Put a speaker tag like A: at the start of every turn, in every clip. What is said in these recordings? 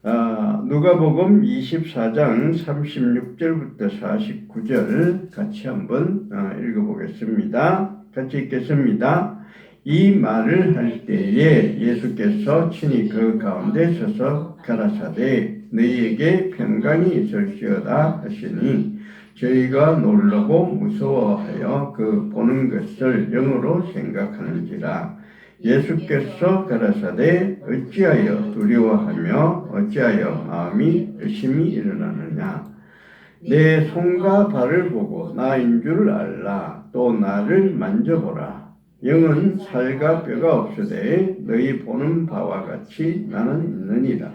A: 누가복음 24장 36절부터 49절 같이 한번 읽어보겠습니다. 같이 읽겠습니다. 이 말을 할 때에 예수께서 친히 그 가운데 서서 가라사대 너희에게 평강이 있을지어다 하시니 저희가 놀라고 무서워하여 그 보는 것을 영으로 생각하는지라. 예수께서 가라사대 어찌하여 두려워하며 어찌하여 마음이 열심히 일어나느냐. 내 손과 발을 보고 나인 줄 알라. 또 나를 만져보라. 영은 살과 뼈가 없으되 너희 보는 바와 같이 나는 있느니라.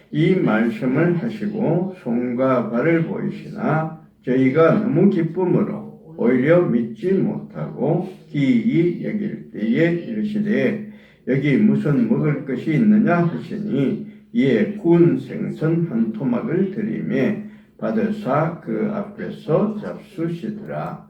A: 이 말씀을 하시고 손과 발을 보이시나 저희가 너무 기쁨으로 오히려 믿지 못하고 기이히 여길 때에 이르시되 여기 무슨 먹을 것이 있느냐 하시니 이에 구운 생선 한 토막을 드리매 받으사 그 앞에서 잡수시더라.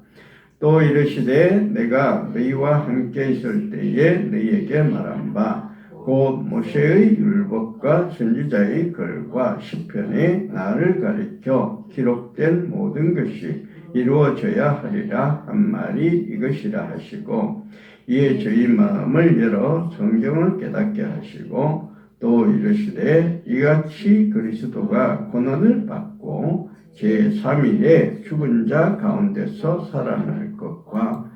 A: 또 이르시되 내가 너희와 함께 있을 때에 너희에게 말한 바 곧 모세의 율법과 선지자의 글과 시편에 나를 가리켜 기록된 모든 것이 이루어져야 하리라 한 말이 이것이라 하시고 이에 저희 마음을 열어 성경을 깨닫게 하시고 또 이르시되 이같이 그리스도가 고난을 받고 제3일에 죽은 자 가운데서 살아날 것과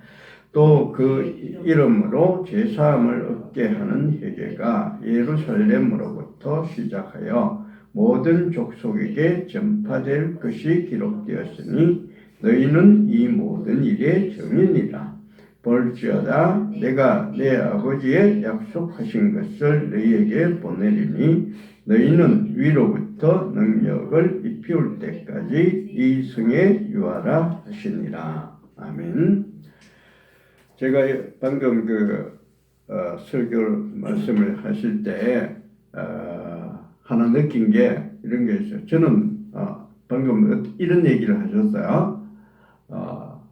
A: 또 그 이름으로 제사함을 얻게 하는 회개가 예루살렘으로부터 시작하여 모든 족속에게 전파될 것이 기록되었으니 너희는 이 모든 일의 증인이라. 볼지어다 내가 내 아버지의 약속하신 것을 너희에게 보내리니 너희는 위로부터 능력을 입히올 때까지 이 성에 유하라 하시니라. 아멘. 제가 방금 설교 말씀을 하실 때 하나 느낀 게 이런 게 있어요. 저는 방금 이런 얘기를 하셨어요.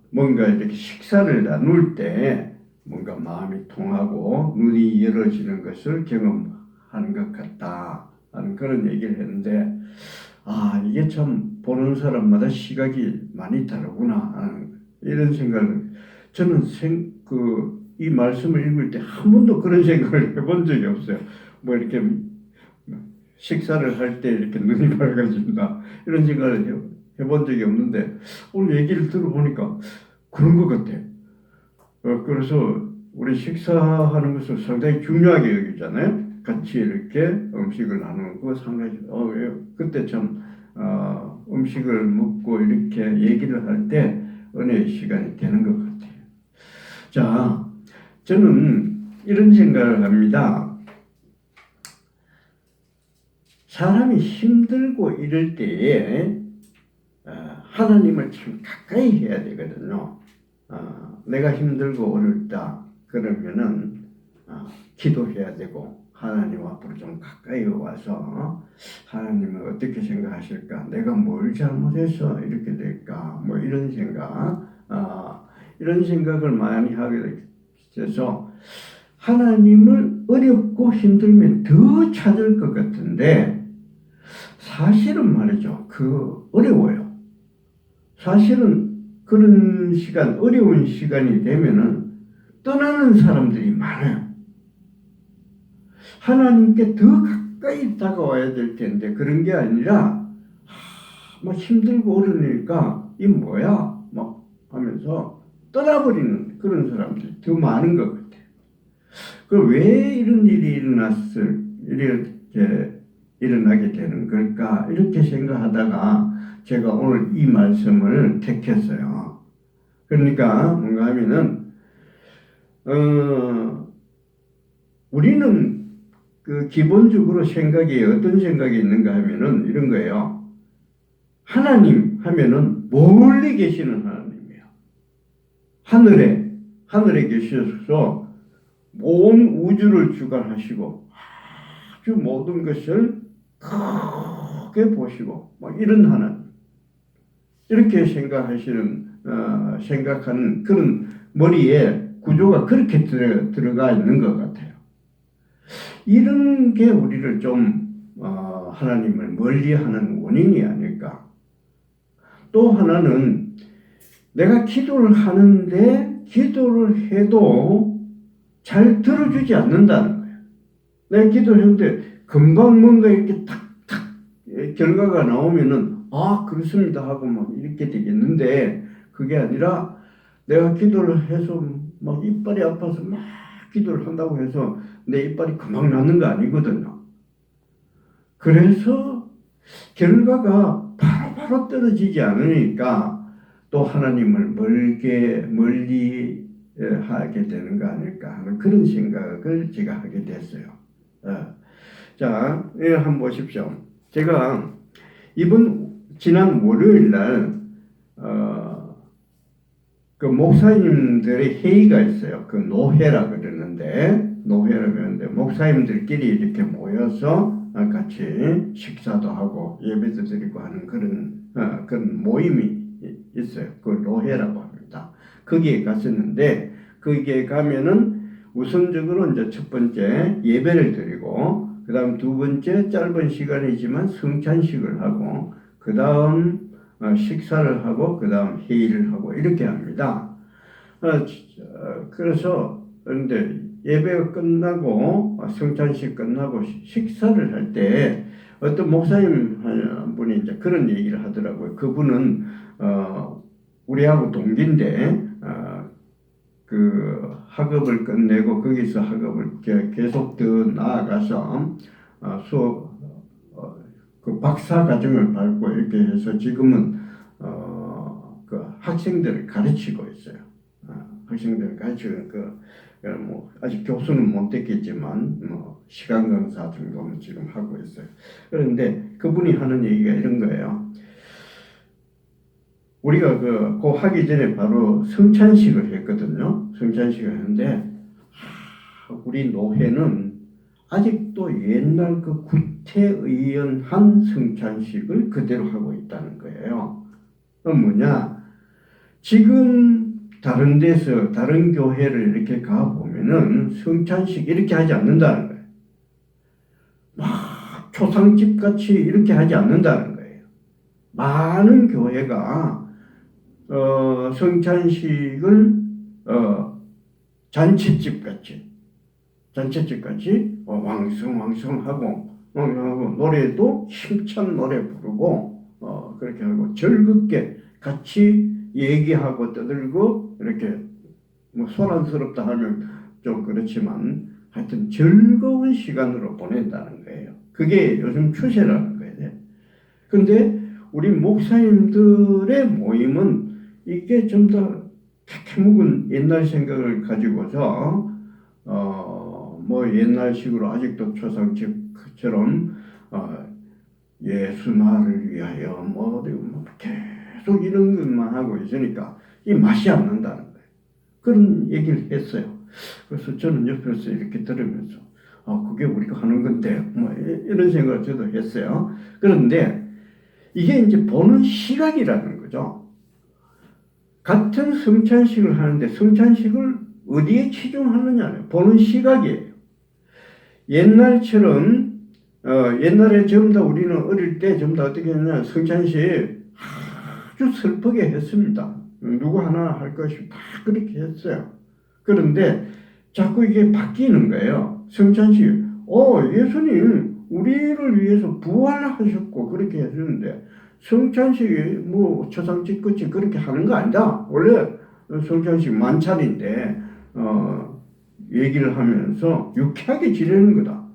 A: 뭔가 이렇게 식사를 나눌 때 뭔가 마음이 통하고 눈이 열어지는 것을 경험하는 것 같다 하는 그런 얘기를 했는데 이게 참 보는 사람마다 시각이 많이 다르구나 하는 이런 생각을 저는 이 말씀을 읽을 때 한 번도 그런 생각을 해본 적이 없어요. 뭐 이렇게 식사를 할 때 이렇게 눈이 밝아진다 이런 생각을 해본 적이 없는데 오늘 얘기를 들어보니까 그런 것 같아요. 그래서 우리 식사하는 것을 상당히 중요하게 여기잖아요. 같이 이렇게 음식을 나누는 거 상당히 그때 참 음식을 먹고 이렇게 얘기를 할 때 은혜의 시간이 되는 것 같아요. 자, 저는 이런 생각을 합니다. 사람이 힘들고 이럴 때에 하나님을 참 가까이 해야 되거든요. 내가 힘들고 어렵다 그러면은 기도해야 되고 하나님 앞으로 좀 가까이 와서 하나님은 어떻게 생각하실까? 내가 뭘 잘못해서 이렇게 될까? 뭐 이런 생각, 이런 생각을 많이 하게 돼서 하나님을 어렵고 힘들면 더 찾을 것 같은데 사실은 말이죠. 어려워요. 사실은 그런 시간, 어려운 시간이 되면은 떠나는 사람들이 많아요. 하나님께 더 가까이 다가와야 될 텐데 그런 게 아니라 막 힘들고 어려우니까 이 뭐야? 막 하면서 떠나버리는 그런 사람들이 더 많은 것 같아요. 그럼 왜 이런 일이 이렇게 일어나게 되는 걸까? 이렇게 생각하다가 제가 오늘 이 말씀을 택했어요. 그러니까 뭔가 하면은 우리는 기본적으로 생각이 어떤 생각이 있는가 하면은 이런 거예요. 하나님 하면은 멀리 계시는 하나님이에요. 하늘에 계셔서 온 우주를 주관하시고 아주 모든 것을 크게 보시고 이런 하나님. 이렇게 생각하는 그런 머리에 구조가 그렇게 들어가 있는 것 같아요. 이런 게 우리를 좀 하나님을 멀리하는 원인이 아닐까. 또 하나는 내가 기도를 하는데 기도를 해도 잘 들어주지 않는다는 거예요. 내가 기도를 했는데 금방 뭔가 이렇게 탁탁 결과가 나오면은 그렇습니다 하고 막 이렇게 되겠는데, 그게 아니라 내가 기도를 해서 막 이빨이 아파서 막 기도를 한다고 해서 내 이빨이 금방 낫는 거 아니거든요. 그래서 결과가 바로 떨어지지 않으니까 또 하나님을 멀리 하게 되는 거 아닐까 하는 그런 생각을 제가 하게 됐어요. 자, 한번 보십시오. 제가 지난 월요일 날 그 목사님들의 회의가 있어요. 그 노회라 그러는데 목사님들끼리 이렇게 모여서 같이 식사도 하고 예배도 드리고 하는 그런 모임이 있어요. 그걸 노회라고 합니다. 거기에 갔었는데, 거기에 가면은 우선적으로 이제 첫 번째 예배를 드리고, 그 다음 두 번째 짧은 시간이지만 성찬식을 하고, 그 다음 식사를 하고, 그 다음 회의를 하고 이렇게 합니다. 그래서 그런데 예배가 끝나고 성찬식 끝나고 식사를 할 때 어떤 목사님 한 분이 이제 그런 얘기를 하더라고요. 그분은 우리하고 동기인데 그 학업을 끝내고 거기서 학업을 계속 더 나아가서 수업 그 박사 과정을 밟고 이렇게 해서 지금은 그 학생들을 가르치고 있어요. 학생들을 가르치는 뭐 아직 교수는 못 됐겠지만 뭐 시간 강사 정도는 지금 하고 있어요. 그런데 그분이 하는 얘기가 이런 거예요. 우리가 그 하기 전에 바로 성찬식을 했거든요. 성찬식을 했는데 우리 노회는 아직도 옛날 그 구태의연한 성찬식을 그대로 하고 있다는 거예요. 그럼 뭐냐? 지금 다른 데서 다른 교회를 이렇게 가보면은 성찬식 이렇게 하지 않는다는 거예요. 막 초상집 같이 이렇게 하지 않는다는 거예요. 많은 교회가 성찬식을 잔치집 같이 왕성하고 노래도 힘찬 노래 부르고 그렇게 하고 즐겁게 같이 얘기하고 떠들고 이렇게 뭐 소란스럽다 하면 좀 그렇지만 하여튼 즐거운 시간으로 보낸다는 거예요. 그게 요즘 추세라는 거예요. 근데 우리 목사님들의 모임은 이게 좀 더 캐캐묵은 옛날 생각을 가지고서 뭐 옛날식으로 아직도 초상집처럼 예수 나를 위하여 뭐 계속 이런 것만 하고 있으니까 이 맛이 안 난다는 거예요. 그런 얘기를 했어요. 그래서 저는 옆에서 이렇게 들으면서 그게 우리가 하는 건데 뭐 이런 생각을 저도 했어요. 그런데 이게 이제 보는 시각이라는 거죠. 같은 성찬식을 하는데 성찬식을 어디에 치중하느냐는 보는 시각이에요. 옛날처럼 옛날에 전부 다 우리는 어릴 때 전부 다 어떻게 했냐, 성찬식 아주 슬프게 했습니다. 누구 하나 할 것이 다 그렇게 했어요. 그런데 자꾸 이게 바뀌는 거예요. 성찬식 예수님 우리를 위해서 부활하셨고 그렇게 해주는데 성찬식이 뭐 초상집 끝이 그렇게 하는 거 아니다. 원래 성찬식 만찬인데 얘기를 하면서 유쾌하게 지내는 거다.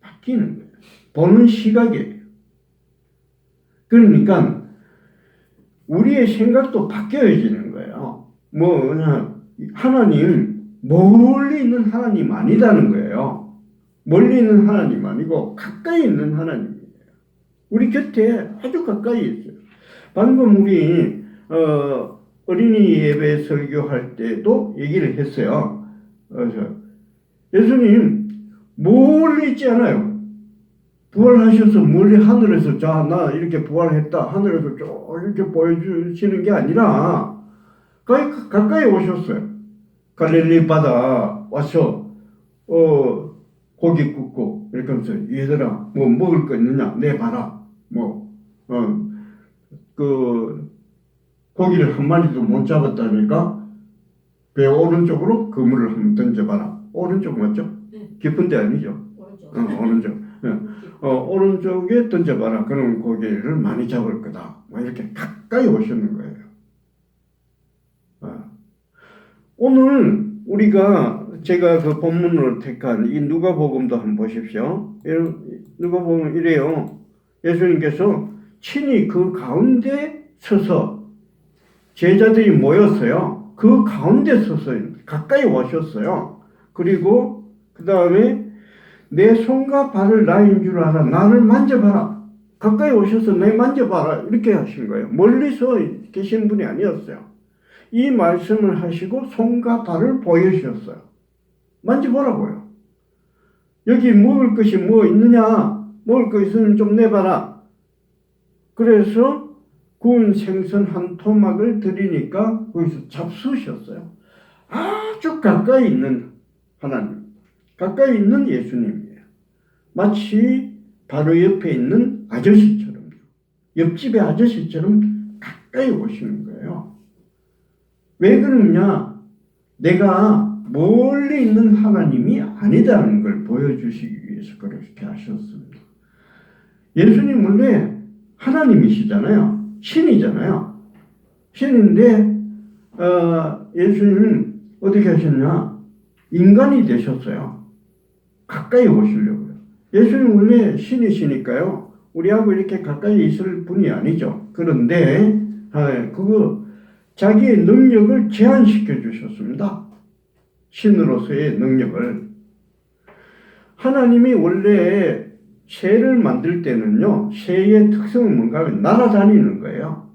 A: 바뀌는 거예요. 보는 시각이에요. 그러니까 우리의 생각도 바뀌어지는 거예요. 뭐 하나님 멀리 있는 하나님 아니다는 거예요. 멀리 있는 하나님 아니고 가까이 있는 하나님이에요. 우리 곁에 아주 가까이 있어요. 방금 우리 어린이 예배 설교할 때도 얘기를 했어요. 그래서 예수님 멀리 있지 않아요. 부활하셔서 멀리 하늘에서 자 나 이렇게 부활했다 하늘에서 쭉 이렇게 보여주시는 게 아니라 가까이 오셨어요. 갈릴리 바다 와서 고기 굽고 이렇게 하면서 얘들아 뭐 먹을 거 있느냐 내봐라. 그 고기를 한 마리도 못 잡았다니까 배 오른쪽으로 그물을 한번 던져봐라. 오른쪽 맞죠?
B: 네.
A: 깊은 데 아니죠?
B: 오른쪽.
A: 오른쪽. 오른쪽에 던져봐라. 그럼 고기를 많이 잡을 거다. 뭐 이렇게 가까이 오시는 거예요. 오늘 제가 그 본문으로 택한 이 누가복음도 한번 보십시오. 누가복음 이래요. 예수님께서 친히 그 가운데 서서 제자들이 모였어요. 그 가운데 서서 가까이 오셨어요. 그리고 그 다음에 내 손과 발을 나인 줄 알아. 나를 만져봐라. 가까이 오셔서 내 만져봐라. 이렇게 하신 거예요. 멀리서 계신 분이 아니었어요. 이 말씀을 하시고 손과 발을 보여주셨어요. 만져보라고요. 여기 먹을 것이 뭐 있느냐? 먹을 거 있으면 좀 내봐라. 그래서 구운 생선 한 토막을 드리니까 거기서 잡수셨어요. 아주 가까이 있는 하나님, 가까이 있는 예수님이에요. 마치 바로 옆에 있는 아저씨처럼, 옆집의 아저씨처럼 가까이 오시는 거예요. 왜 그러냐? 내가 멀리 있는 하나님이 아니다는 걸 보여주시기 위해서 그렇게 하셨습니다. 예수님 원래 하나님이시잖아요. 신이잖아요. 신인데 예수님은 어떻게 하셨냐? 인간이 되셨어요. 가까이 오시려고요. 예수님 원래 신이시니까요. 우리하고 이렇게 가까이 있을 분이 아니죠. 그런데 자기의 능력을 제한시켜 주셨습니다. 신으로서의 능력을. 하나님이 원래 새를 만들 때는요, 새의 특성은 뭔가 하면 날아다니는 거예요.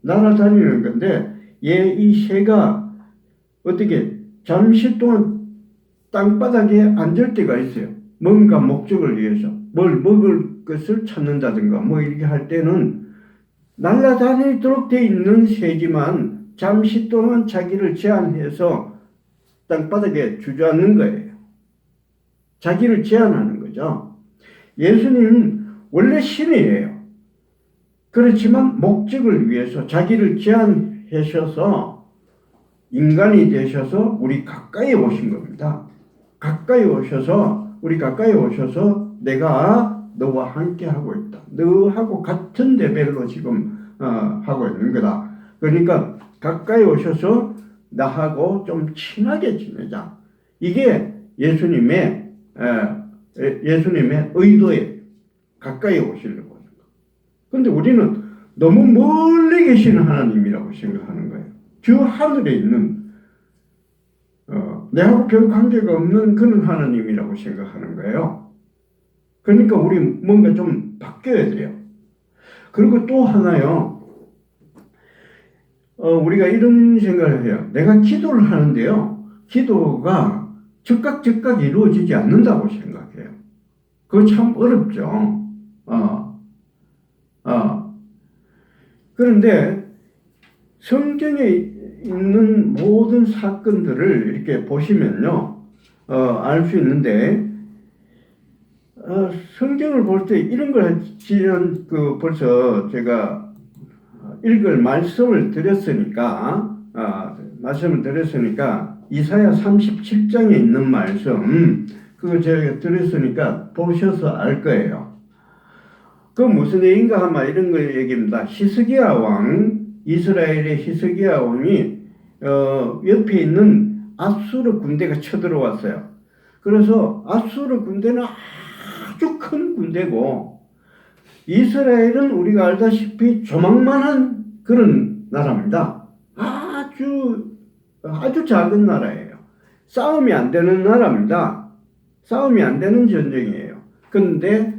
A: 날아다니는 건데, 이 새가 어떻게 잠시 동안 땅바닥에 앉을 때가 있어요. 뭔가 목적을 위해서. 뭘 먹을 것을 찾는다든가, 뭐 이렇게 할 때는 날아다니도록 돼 있는 새지만, 잠시 동안 자기를 제한해서 땅바닥에 주저앉는 거예요. 자기를 제한하는 거죠. 예수님은 원래 신이에요. 그렇지만 목적을 위해서 자기를 제한하셔서 인간이 되셔서 우리 가까이 오신 겁니다. 우리 가까이 오셔서 내가 너와 함께 하고 있다. 너하고 같은 레벨로 지금 하고 있는 거다. 그러니까 가까이 오셔서 나하고 좀 친하게 지내자. 이게 예수님의 의도에 가까이 오시려고 하는 거. 그런데 우리는 너무 멀리 계시는 하나님이라고 생각하는 거예요. 저 하늘에 있는 내하고 별 관계가 없는 그런 하나님이라고 생각하는 거예요. 그러니까 우리 뭔가 좀 바뀌어야 돼요. 그리고 또 하나요. 우리가 이런 생각을 해요. 내가 기도를 하는데요. 기도가 즉각 이루어지지 않는다고 생각해요. 그거 참 어렵죠. 그런데 성경에 있는 모든 사건들을 이렇게 보시면요. 알 수 있는데, 성경을 볼 때 이런 걸 벌써 제가 읽을 말씀을 드렸으니까 이사야 37장에 있는 말씀 그거 제가 드렸으니까 보셔서 알 거예요. 그 무슨 얘기인가 하면 이런 걸 얘기합니다. 이스라엘의 히스기야 왕이 옆에 있는 아수르 군대가 쳐들어왔어요. 그래서 아수르 군대는 아주 큰 군대고 이스라엘은 우리가 알다시피 조망만한 그런 나라입니다. 아주 작은 나라예요. 싸움이 안 되는 나라입니다. 싸움이 안 되는 전쟁이에요. 그런데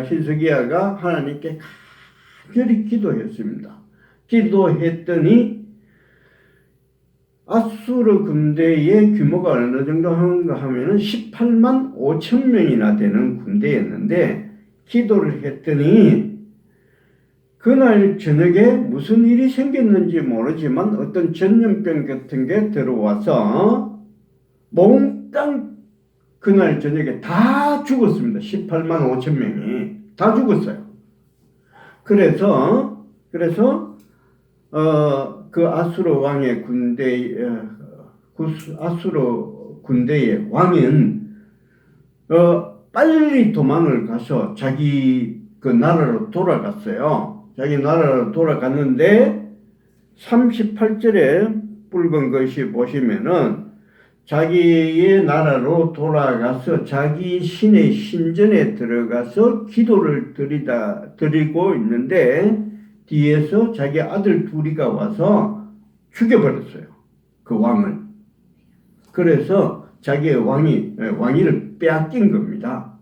A: 히스기야가 하나님께 간절히 기도했습니다. 기도했더니 아수르 군대의 규모가 어느 정도 하는가 하면은 18만 5천 명이나 되는 군대였는데 기도를 했더니 그날 저녁에 무슨 일이 생겼는지 모르지만 어떤 전염병 같은 게 들어와서 몽땅 그날 저녁에 다 죽었습니다. 18만 5천 명이 다 죽었어요. 그래서 그 아수르 왕의 아수르 군대의 왕은 빨리 도망을 가서 자기 그 나라로 돌아갔어요. 자기 나라로 돌아갔는데 38절에 붉은 것이 보시면은 자기의 나라로 돌아가서 자기 신의 신전에 들어가서 기도를 드리고 있는데 뒤에서 자기 아들 둘이가 와서 죽여버렸어요. 그 왕을. 그래서 자기의 왕위를 빼앗긴 겁니다.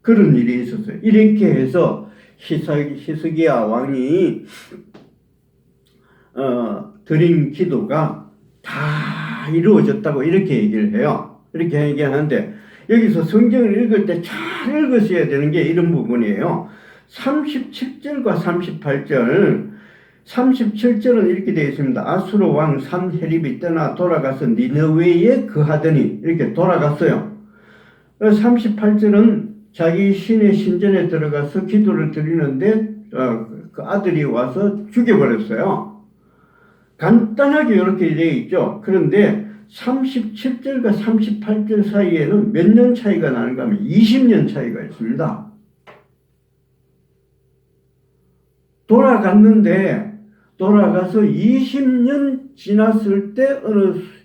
A: 그런 일이 있었어요. 이렇게 해서 히스기야 왕이 드린 기도가 다 이루어졌다고 이렇게 얘기를 해요. 이렇게 얘기하는데 여기서 성경을 읽을 때 잘 읽으셔야 되는 게 이런 부분이에요. 37절과 38절 37절은 이렇게 되어 있습니다. 아수르 왕 산헤립이 떠나 돌아가서 니느웨에 거하더니 이렇게 돌아갔어요. 38절은 자기 신의 신전에 들어가서 기도를 드리는데 그 아들이 와서 죽여버렸어요. 간단하게 이렇게 되어 있죠. 그런데 37절과 38절 사이에는 몇 년 차이가 나는가 하면 20년 차이가 있습니다. 돌아가서 20년 지났을 때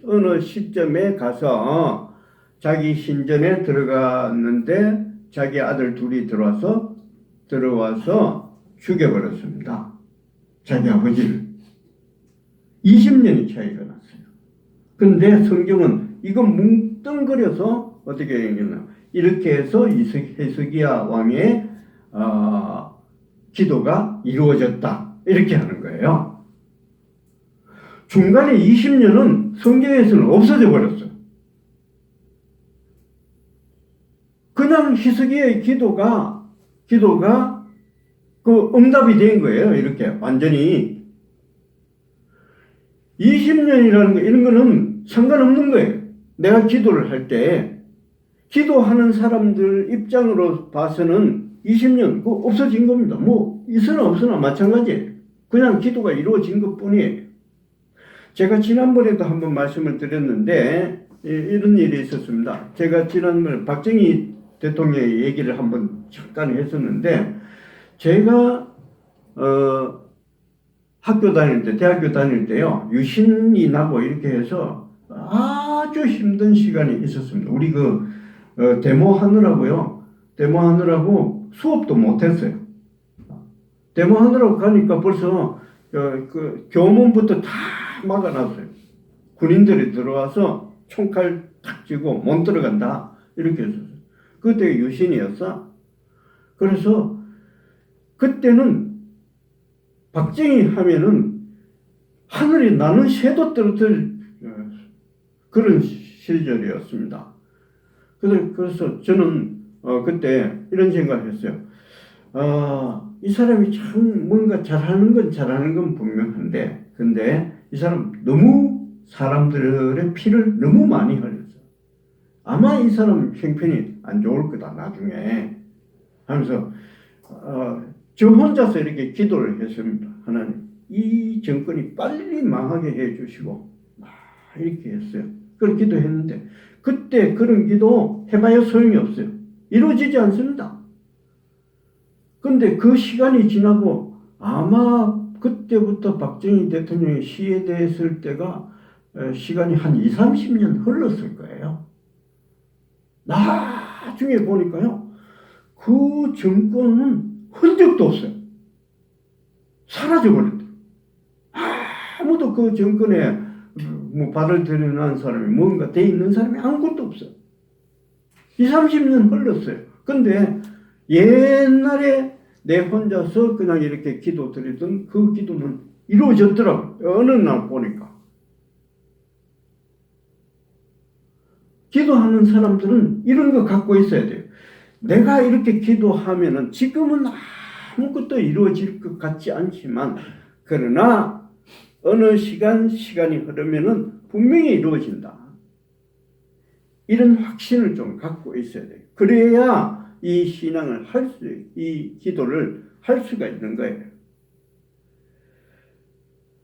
A: 어느 시점에 가서 자기 신전에 들어갔는데 자기 아들 둘이 들어와서 죽여버렸습니다. 자기 아버지를. 20년이 차이가 났어요. 그런데 성경은 이건 뭉뚱그려서 어떻게 얘기하냐. 이렇게 해서 히스기야 왕의 기도가 이루어졌다. 이렇게 하는 거예요. 중간에 20년은 성경에서는 없어져 버렸어요. 그냥 히스기야의 기도가 그 응답이 된 거예요. 이렇게 완전히. 20년이라는 거, 이런 거는 상관없는 거예요. 내가 기도를 할 때, 기도하는 사람들 입장으로 봐서는 20년, 그거 없어진 겁니다. 뭐, 있으나 없으나 마찬가지예요. 그냥 기도가 이루어진 것 뿐이에요. 제가 지난번에도 한번 말씀을 드렸는데, 이런 일이 있었습니다. 제가 지난번에 박정희 대통령의 얘기를 한번 잠깐 했었는데, 제가, 대학교 다닐 때요, 유신이 나고 이렇게 해서 아주 힘든 시간이 있었습니다. 우리 데모하느라고 수업도 못했어요. 데모하느라고 가니까 벌써 그 교문부터 다 막아놨어요. 군인들이 들어와서 총칼 탁 쥐고 못 들어간다. 이렇게 했었어요. 그때 유신이었어. 그래서 그때는 박정희 하면은 하늘이 나는 새도 떨어질 그런 시절이었습니다. 그래서 저는 그때 이런 생각을 했어요. 이 사람이 참 뭔가 잘하는 건 분명한데, 근데 이 사람 너무 사람들의 피를 너무 많이 흘렸어요. 아마 이 사람 형편이 안 좋을 거다 나중에 하면서 저 혼자서 이렇게 기도를 했습니다. 하나님, 이 정권이 빨리 망하게 해주시고 이렇게 했어요. 그런 기도했는데 그때 그런 기도 해봐야 소용이 없어요. 이루어지지 않습니다. 근데 그 시간이 지나고 아마 그때부터 박정희 대통령이 시해됐을 때가 시간이 한 20-30년 흘렀을 거예요. 나중에 보니까요, 그 정권은 흔적도 없어요. 사라져버렸다. 아무도 그 정권에 뭐 발을 들여놓은 사람이 뭔가 돼 있는 사람이 아무것도 없어요. 20-30년 흘렀어요. 근데 옛날에 내 혼자서 그냥 이렇게 기도 드리던 그 기도는 이루어졌더라고요. 어느 날 보니까. 기도하는 사람들은 이런 거 갖고 있어야 돼요. 내가 이렇게 기도하면은 지금은 아무것도 이루어질 것 같지 않지만, 그러나 어느 시간이 흐르면은 분명히 이루어진다. 이런 확신을 좀 갖고 있어야 돼요. 그래야 이 신앙을 이 기도를 할 수가 있는 거예요.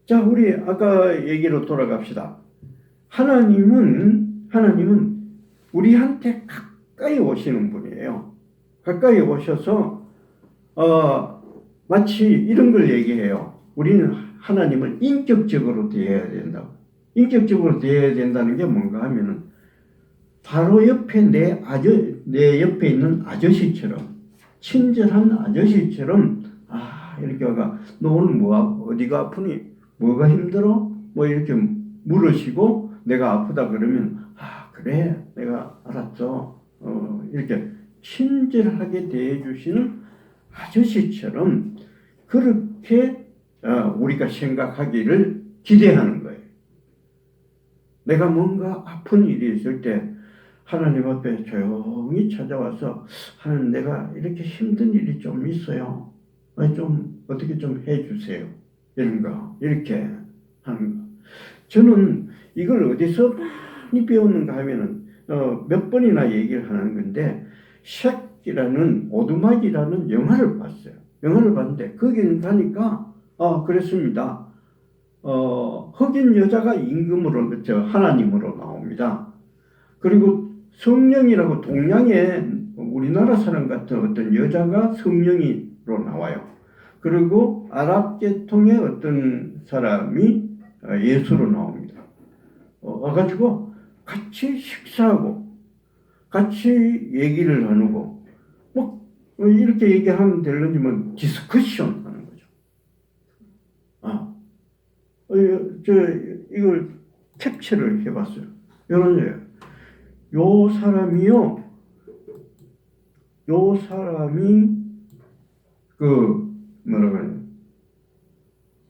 A: 자, 우리 아까 얘기로 돌아갑시다. 하나님은 우리한테 가까이 오시는 분이에요. 가까이 오셔서 마치 이런 걸 얘기해요. 우리는 하나님을 인격적으로 대해야 된다고. 인격적으로 대해야 된다는 게 뭔가 하면은 바로 옆에 내 옆에 있는 아저씨처럼, 친절한 아저씨처럼, 이렇게 와가 너 오늘 어디가 아프니? 뭐가 힘들어? 뭐 이렇게 물으시고 내가 아프다 그러면 그래 내가 알았어. 이렇게 친절하게 대해주시는 아저씨처럼 그렇게 우리가 생각하기를 기대하는 거예요. 내가 뭔가 아픈 일이 있을 때 하나님 앞에 조용히 찾아와서 하나님 내가 이렇게 힘든 일이 좀 있어요. 좀 어떻게 좀 해주세요. 이런 거 이렇게 하는 거. 저는 이걸 어디서 많이 배웠는가 하면은 몇 번이나 얘기를 하는 건데 쉑이라는 오두막이라는 영화를 봤어요. 영화를 봤는데 거기는 가니까 그랬습니다. 흑인 여자가 임금으로 하나님으로 나옵니다. 그리고 성령이라고 동양의 우리나라 사람 같은 어떤 여자가 성령으로 나와요. 그리고 아랍 계통의 어떤 사람이 예수로 나옵니다. 와가지고 같이 식사하고 같이 얘기를 나누고 뭐 이렇게 얘기하면 되는지 뭐 디스커션 하는 거죠. 이걸 캡처를 해봤어요. 요 사람이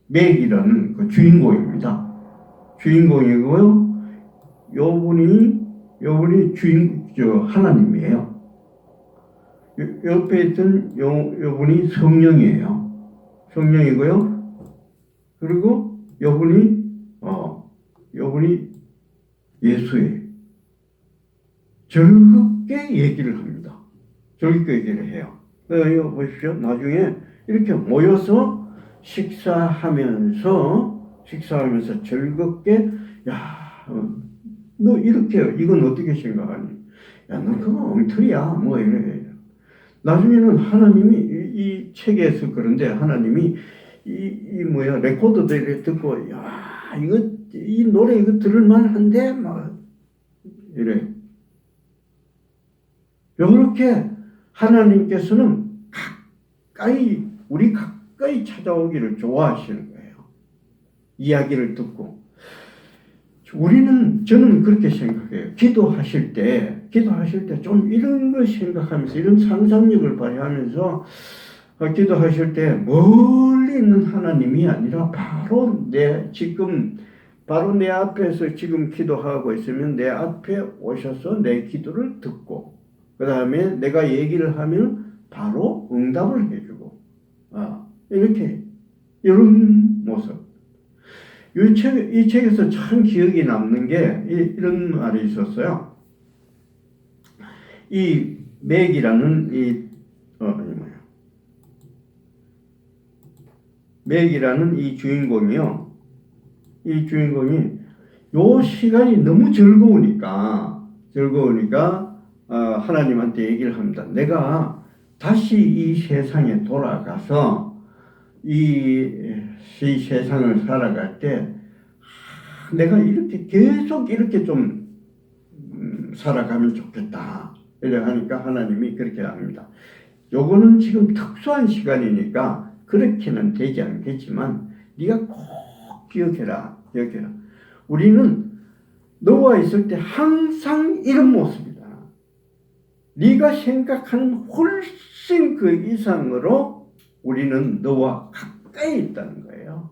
A: 맥이라는 그 주인공입니다. 주인공이고요. 요분이 하나님이에요. 옆에 있던 요분이 성령이에요. 성령이고요. 그리고 요분이 예수예요. 즐겁게 얘기를 합니다. 즐겁게 얘기를 해요. 이거 보십시오. 나중에 이렇게 모여서 식사하면서 즐겁게 너 이렇게 이건 어떻게 생각하니? 너 그거 엉터리야. 뭐 이래. 나중에는 하나님이 이 책에서 그런데 하나님이 레코드들 듣고 이 노래 이거 들을만한데 막 이래. 이렇게 하나님께서는 우리 가까이 찾아오기를 좋아하시는 거예요. 이야기를 듣고. 저는 그렇게 생각해요. 기도하실 때 좀 이런 걸 생각하면서, 이런 상상력을 발휘하면서, 기도하실 때 멀리 있는 하나님이 아니라 바로 내 앞에서 지금 기도하고 있으면 내 앞에 오셔서 내 기도를 듣고, 그 다음에 내가 얘기를 하면 바로 응답을 해주고, 이런 모습. 이 책에서 참 기억이 남는 게 이런 말이 있었어요. 이 맥이라는 맥이라는 이 주인공이요. 이 주인공이 요 시간이 너무 즐거우니까 하나님한테 얘기를 합니다. 내가 다시 이 세상에 돌아가서 이 세상을 살아갈 때 내가 이렇게 계속 이렇게 좀 살아가면 좋겠다. 이래 하니까 하나님이 그렇게 합니다. 요거는 지금 특수한 시간이니까 그렇게는 되지 않겠지만 네가 꼭 기억해라. 우리는 너와 있을 때 항상 이런 모습이다. 네가 생각하는 훨씬 그 이상으로 우리는 너와 가까이 있다는 거예요.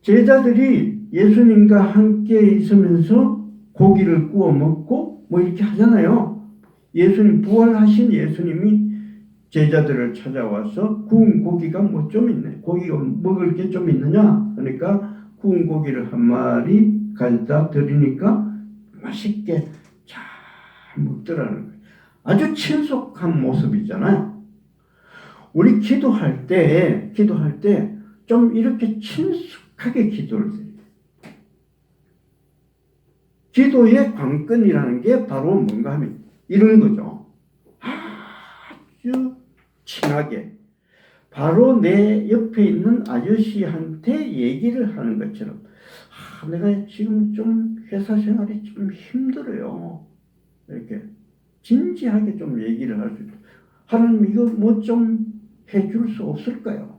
A: 제자들이 예수님과 함께 있으면서 고기를 구워 먹고 뭐 이렇게 하잖아요. 부활하신 예수님이 제자들을 찾아와서 구운 고기가 뭐 좀 있네. 고기가 먹을 게 좀 있느냐? 그러니까 구운 고기를 한 마리 가져다 드리니까 맛있게 잘 먹더라는 거예요. 아주 친숙한 모습이잖아요. 우리 기도할 때 좀 이렇게 친숙하게 기도를 드려요. 기도의 관건이라는 게 바로 뭔가 하면 이런 거죠. 아주 친하게 바로 내 옆에 있는 아저씨한테 얘기를 하는 것처럼 내가 지금 좀 회사 생활이 좀 힘들어요. 이렇게 진지하게 좀 얘기를 할 수 있고 하나님 이거 뭐 좀 해줄 수 없을까요?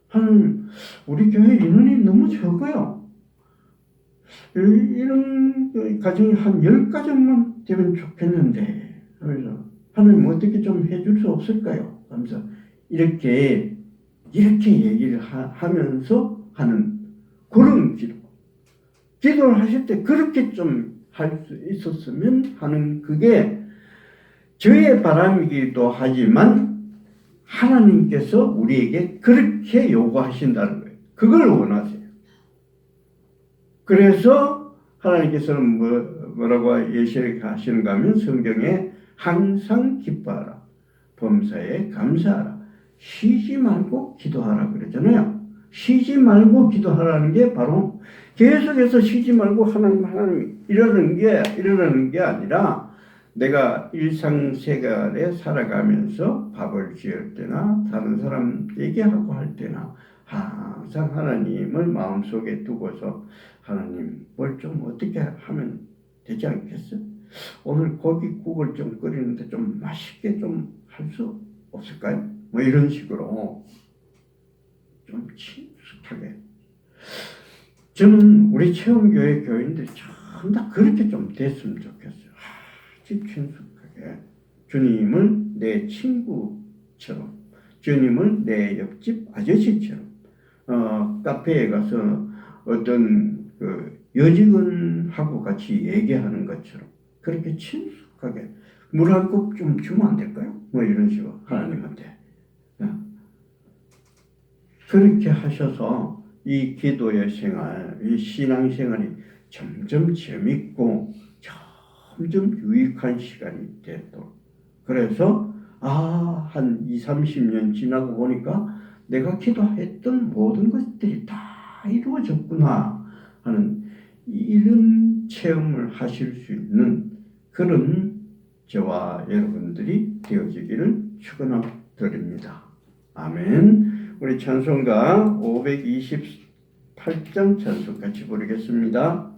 A: 하나님 우리 교회 인원이 너무 적어요. 이런 가정이 한 10가정만 되면 좋겠는데 그래서 하나님 어떻게 좀 해줄 수 없을까요? 하면서 이렇게 얘기를 하면서 하는 그런 기도. 기도를 하실 때 그렇게 좀 할 수 있었으면 하는 그게 저의 바람이기도 하지만 하나님께서 우리에게 그렇게 요구하신다는 거예요. 그걸 원하세요. 그래서 하나님께서는 뭐라고 예시하시는가 하면 성경에 항상 기뻐하라. 범사에 감사하라. 쉬지 말고 기도하라 그러잖아요. 쉬지 말고 기도하라는 게 바로 계속해서 쉬지 말고 하나님 이러는 게 아니라 내가 일상생활에 살아가면서 밥을 지을 때나 다른 사람 얘기하고 할 때나 항상 하나님을 마음속에 두고서 하나님 뭘 좀 어떻게 하면 되지 않겠어? 오늘 고깃국을 좀 끓이는데 좀 맛있게 좀 할 수 없을까요? 뭐 이런 식으로 좀 친숙하게 저는 우리 체험교회 교인들이 전부 다 그렇게 좀 됐으면 좋겠어요. 아주 친숙하게 주님을 내 친구처럼 주님을 내 옆집 아저씨처럼 카페에 가서 어떤 그 여직원하고 같이 얘기하는 것처럼 그렇게 친숙하게 물 한 컵 좀 주면 안 될까요? 뭐 이런 식으로 하나님한테 그렇게 하셔서 이 기도의 생활, 이 신앙생활이 점점 재밌고 점점 유익한 시간이 되도록 그래서 한 20, 30년 지나고 보니까 내가 기도했던 모든 것들이 다 이루어졌구나 하는 이런 체험을 하실 수 있는 그런 저와 여러분들이 되어지기를 축원드립니다. 아멘. 우리 찬송가 528장 찬송 같이 부르겠습니다.